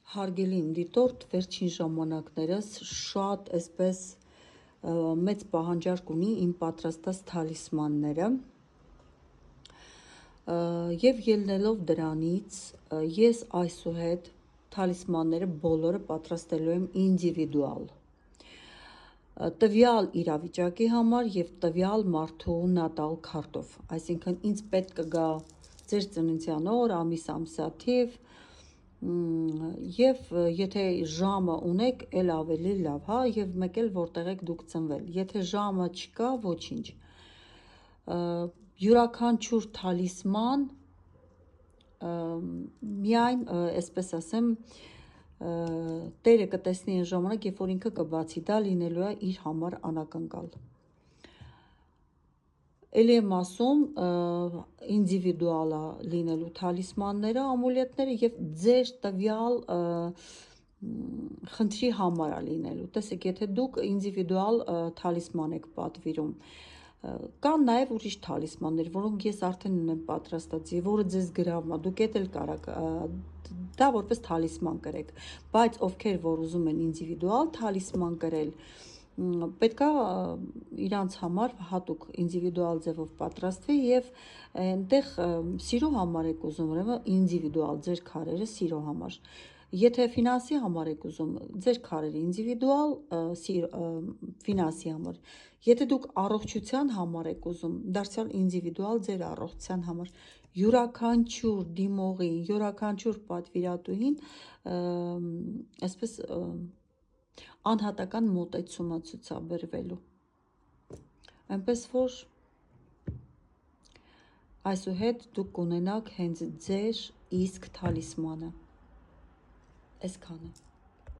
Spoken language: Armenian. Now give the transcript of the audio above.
Հարգելի դիտորդ, վերջին ժամանակներս շատ այսպես մեծ պահանջարկ ունի իմ պատրաստած թալիսմանները եւ ելնելով դրանից ես այսուհետ թալիսմանները բոլորը պատրաստելու եմ ինդիվիդուալ տվյալ իրավիճակի համար եւ տվյալ մարդու նատալ քարտով, այսինքն ինձ պետք կգա ձեր ծննդյան օր, ամիս, ամսաթիվ եւ եթե ժամը ունեք, էլ ավելի լավ, հա, եւ մեկ էլ որտեղ եք դուք ծնվել։ Եթե ժամը չկա, ոչինչ։ Յուրաքանչյուր թալիսման միայն, այսպես ասեմ, տերը կտեսնի այն ժամանակ, երբ որ ինքը կբացի, դա լինելու է իր համար անակնկալ։ Էլ եմ ասում, ինդիվիդուալ է լինելու թալիսմանները, ամուլետները եւ ձեր տվյալ խնդրի համար է լինելու։ Տեսեք, եթե դուք ինդիվիդուալ թալիսման եք պատվիրում, կան նաև ուրիշ թալիսմաններ, որոնք ես արդեն ունեմ պատրաստած, որը ձեզ գրավում է, դուք էլ կարաք դա որպես թալիսման կրեք, բայց ովքեր որ ուզում են ինդիվիդուալ թալիսման կրել, պետք է իրանց համար հատուկ ինդիվիդուալ ձևով պատրաստվի եւ այնտեղ սիրո համար եք ուզում, ուրեմն ինդիվիդուալ ձեր քարերը սիրո համար։ Եթե ֆինանսի համար եք ուզում, ձեր քարերը ինդիվիդուալ ֆինանսի համար։ Եթե դուք առողջության համար եք ուզում, դարձյալ ինդիվիդուալ ձեր առողջության համար։ Յուրաքանչյուր դիմողի, յուրաքանչյուր պատվիրատուհին այսպես անհատական մոտեցումը ցուցաբերվելու։ Այնպես որ այսուհետ դուք կունենաք հենց ձեր իսկ թալիսմանը։ Այսքանը։